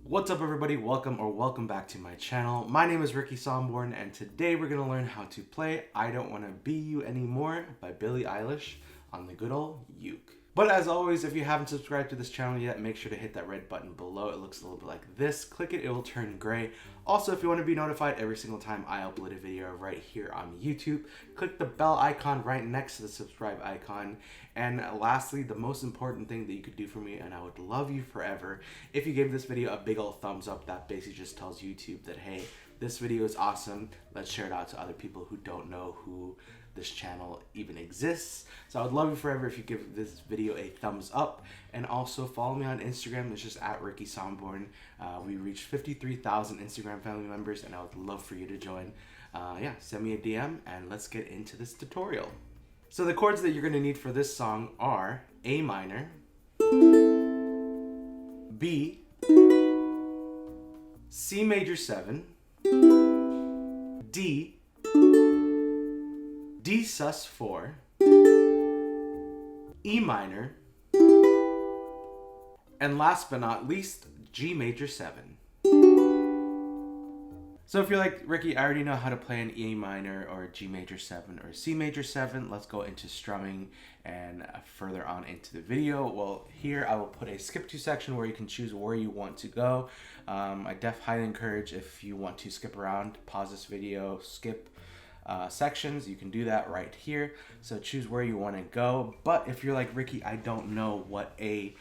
What's up everybody, welcome back to my channel. My name is Ricky Somborn and today we're going to learn how to play I Don't Wanna Be You Anymore by Billie Eilish on the good old uke. But as always, if you haven't subscribed to this channel yet, make sure to hit that red button below. It looks a little bit like this. Click it, it will turn gray. Also, if you want to be notified every single time I upload a video right here on YouTube, click the bell icon right next to the subscribe icon. And lastly, the most important thing that you could do for me, and I would love you forever, if you gave this video a big old thumbs up. That basically just tells YouTube that, hey, this video is awesome. Let's share it out to other people who don't know who this channel even exists. So I would love you forever if you give this video a thumbs up, and also follow me on Instagram. It's just at Ricky Somborn. We reached 53,000 Instagram family members and I would love for you to join. Yeah, send me a DM and let's get into this tutorial. So the chords that you're going to need for this song are A minor, B, C major 7, D, Dsus4, E minor, and last but not least, G major 7. So if you're like, Ricky, I already know how to play an E minor or G major 7 or C major 7, let's go into strumming and further on into the video. Well, here I will put a skip to section where you can choose where you want to go. I highly encourage, if you want to skip around, pause this video, skip sections, you can do that right here. So choose where you want to go. But if you're like, Ricky, I don't know what a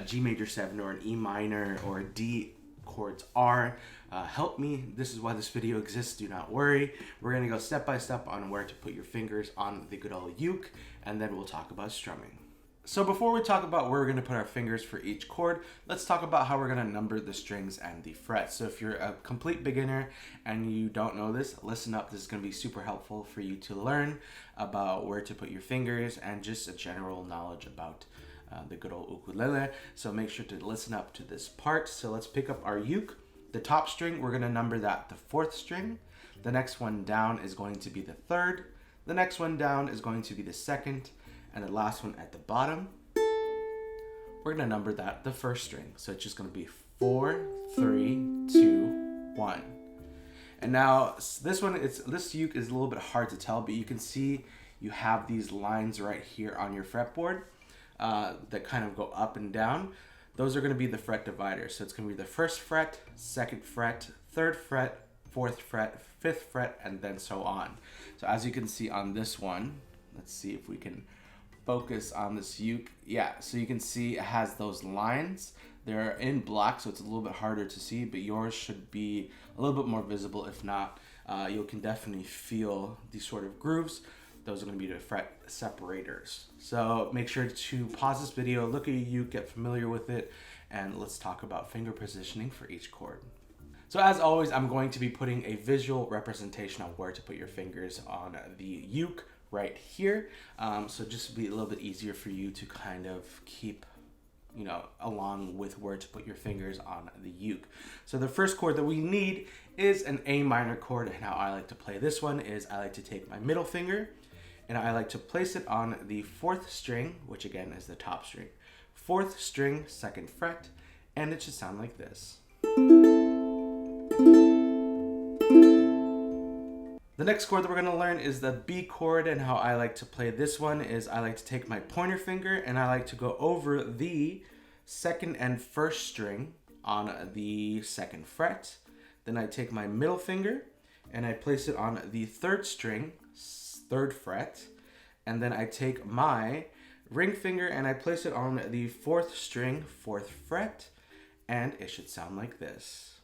G major 7 or an E minor or a D chords are, help me. This is why this video exists. Do not worry. We're going to go step by step on where to put your fingers on the good old uke, and then we'll talk about strumming. So before we talk about where we're going to put our fingers for each chord, let's talk about how we're going to number the strings and the frets. So if you're a complete beginner and you don't know this, listen up. This is going to be super helpful for you to learn about where to put your fingers and just a general knowledge about the good old ukulele. So make sure to listen up to this part. So let's pick up our uke. The top string, we're going to number that the 4th string. The next one down is going to be the 3rd. The next one down is going to be the 2nd. And the last one at the bottom, we're going to number that the 1st string. So it's just going to be 4, 3, 2, 1. And now this uke is a little bit hard to tell, but you can see you have these lines right here on your fretboard that kind of go up and down. Those are going to be the fret dividers. So it's going to be the 1st fret, 2nd fret, 3rd fret, 4th fret, 5th fret, and then so on. So as you can see on this one, let's see if we can focus on this uke. Yeah, so you can see it has those lines. They're in black, so it's a little bit harder to see, but yours should be a little bit more visible. If not, you can definitely feel these sort of grooves. Those are going to be the fret separators. So make sure to pause this video, look at your uke, get familiar with it, and let's talk about finger positioning for each chord. So as always, I'm going to be putting a visual representation of where to put your fingers on the uke right here. So just be a little bit easier for you to kind of keep, along with where to put your fingers on the uke. So the first chord that we need is an A minor chord, and how I like to play this one is I like to take my middle finger and I like to place it on the 4th string, which again is the top string. 4th string, 2nd fret, and it should sound like this. The next chord that we're going to learn is the B chord, and how I like to play this one is I like to take my pointer finger and I like to go over the 2nd and 1st string on the 2nd fret. Then I take my middle finger and I place it on the 3rd string, 3rd fret. And then I take my ring finger and I place it on the 4th string, 4th fret. And it should sound like this.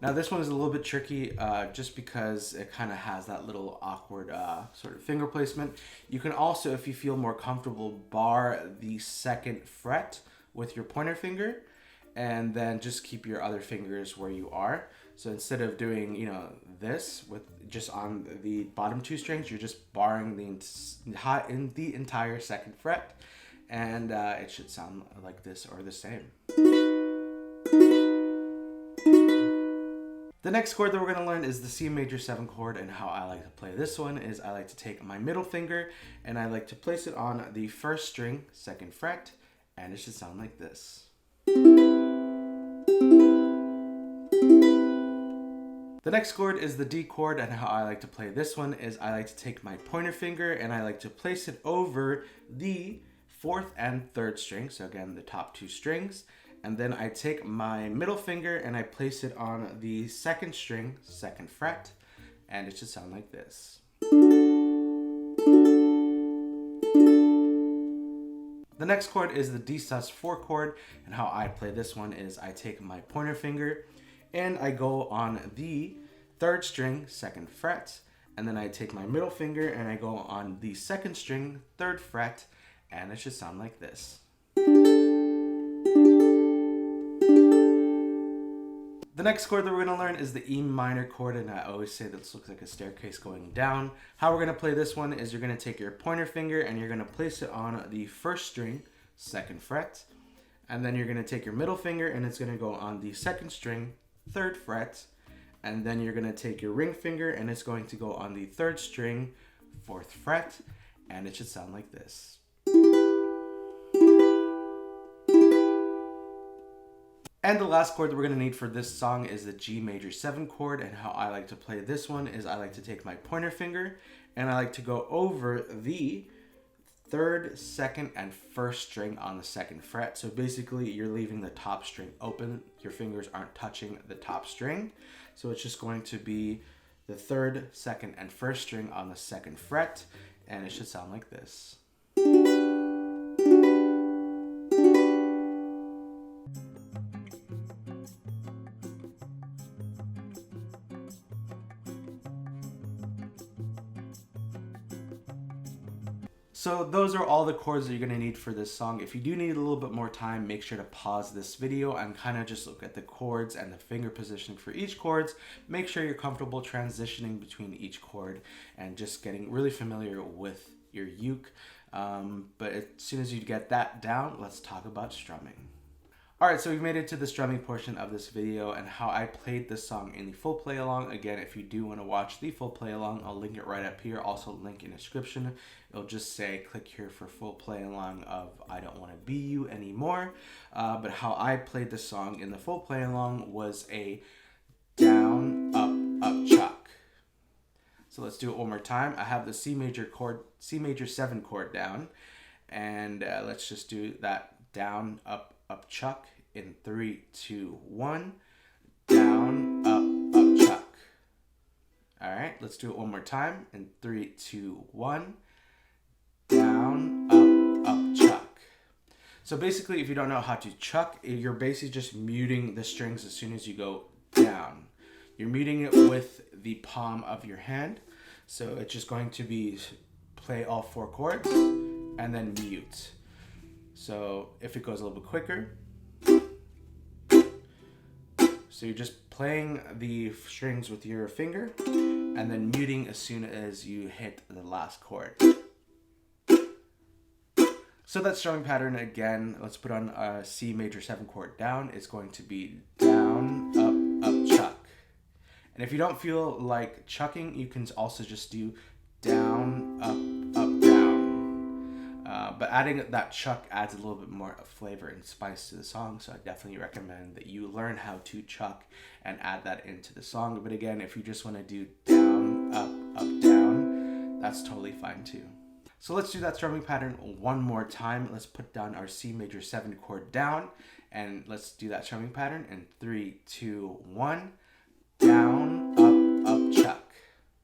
Now this one is a little bit tricky just because it kind of has that little awkward sort of finger placement. You can also, if you feel more comfortable, bar the 2nd fret with your pointer finger and then just keep your other fingers where you are. So instead of doing, this with just on the bottom 2 strings, you're just barring the entire 2nd fret, and it should sound like this or the same. The next chord that we're going to learn is the C major 7 chord, and how I like to play this one is I like to take my middle finger and I like to place it on the 1st string, 2nd fret, and it should sound like this. The next chord is the D chord, and how I like to play this one is I like to take my pointer finger and I like to place it over the 4th and 3rd string, so again the top 2 strings, and then I take my middle finger and I place it on the 2nd string, 2nd fret, and it should sound like this. The next chord is the Dsus4 chord, and how I play this one is I take my pointer finger and I go on the 3rd string, 2nd fret, and then I take my middle finger and I go on the 2nd string, 3rd fret, and it should sound like this. The next chord that we're going to learn is the E minor chord, and I always say this looks like a staircase going down. How we're going to play this one is you're going to take your pointer finger and you're going to place it on the 1st string, 2nd fret, and then you're going to take your middle finger and it's going to go on the 2nd string, 3rd fret, and then you're going to take your ring finger and it's going to go on the 3rd string, 4th fret, and it should sound like this. And the last chord that we're going to need for this song is the Cmaj7 chord, and how I like to play this one is I like to take my pointer finger and I like to go over the 3rd, 2nd, and 1st string on the 2nd fret. So basically you're leaving the top string open. Your fingers aren't touching the top string. So it's just going to be the 3rd, 2nd, and 1st string on the 2nd fret, and it should sound like this. So those are all the chords that you're going to need for this song. If you do need a little bit more time, make sure to pause this video and kind of just look at the chords and the finger positioning for each chords. Make sure you're comfortable transitioning between each chord and just getting really familiar with your uke. But as soon as you get that down, let's talk about strumming. Alright, so we've made it to the strumming portion of this video and how I played this song in the full play along. Again, if you do want to watch the full play along, I'll link it right up here. Also link in the description. It'll just say click here for full play along of I Don't Wanna Be You Anymore. But how I played this song in the full play along was a down, up, chuck. So let's do it one more time. I have the Cmaj7 chord down, and let's just do that down, up, chuck in 3, 2, 1. Down, up, chuck. All right, let's do it one more time in 3, 2, 1. Down, up, chuck. So basically, if you don't know how to chuck, you're basically just muting the strings as soon as you go down. You're muting it with the palm of your hand. So it's just going to be play all 4 chords and then mute. So if it goes a little bit quicker, so you're just playing the strings with your finger and then muting as soon as you hit the last chord. So that strumming pattern again, let's put on a Cmaj7 chord down. It's going to be down, up, chuck. And if you don't feel like chucking, you can also just do down, up, down. But adding that chuck adds a little bit more of flavor and spice to the song, so I definitely recommend that you learn how to chuck and add that into the song. But again, if you just want to do down, up, down, that's totally fine too. So let's do that strumming pattern one more time. Let's put down our Cmaj7 chord down, and let's do that strumming pattern in 3, 2, 1. Down, up, chuck.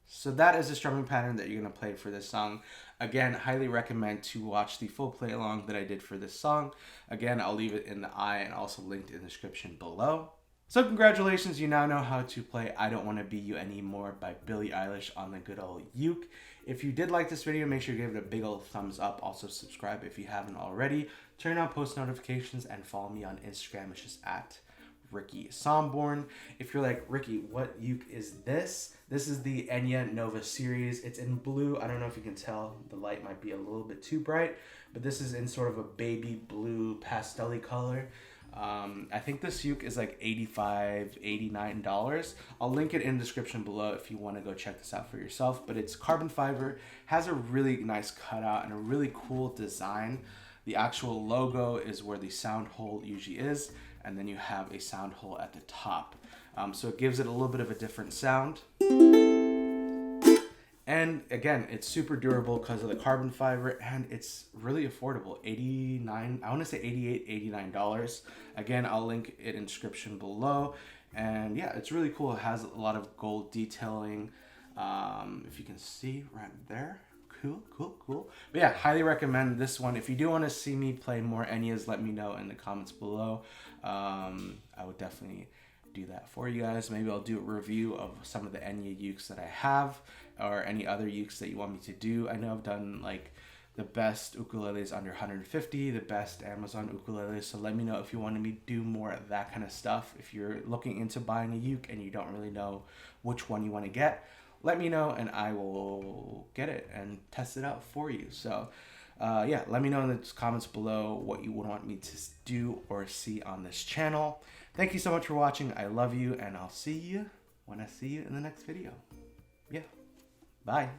So that is the strumming pattern that you're going to play for this song. Again, highly recommend to watch the full play along that I did for this song. Again, I'll leave it in the eye and also linked in the description below. So congratulations, you now know how to play I Don't Wanna Be You Anymore by Billie Eilish on the good old uke. If you did like this video, make sure you give it a big old thumbs up. Also subscribe if you haven't already. Turn on post notifications and follow me on Instagram. It's just at Ricky Somborn. If you're like, Ricky, what uke is this? This is the Enya Nova series. It's in blue. I don't know if you can tell. The light might be a little bit too bright, but this is in sort of a baby blue pastel-y color. I think this uke is like $85, $89. I'll link it in the description below if you want to go check this out for yourself. But it's carbon fiber, has a really nice cutout and a really cool design. The actual logo is where the sound hole usually is, and then you have a sound hole at the top. So it gives it a little bit of a different sound. And again, it's super durable because of the carbon fiber, and it's really affordable. $89, I want to say $88, $89. Again, I'll link it in the description below. And yeah, it's really cool. It has a lot of gold detailing. If you can see right there. Cool. But yeah, highly recommend this one. If you do want to see me play more Enyas, let me know in the comments below. I would definitely do that for you guys. Maybe I'll do a review of some of the Enya ukes that I have, or any other ukes that you want me to do. I know I've done like the best ukuleles under 150, the best Amazon ukuleles. So let me know if you wanted me to do more of that kind of stuff. If you're looking into buying a uke and you don't really know which one you want to get, let me know and I will get it and test it out for you. So yeah, let me know in the comments below what you would want me to do or see on this channel. Thank you so much for watching. I love you, and I'll see you when I see you in the next video. Yeah, bye.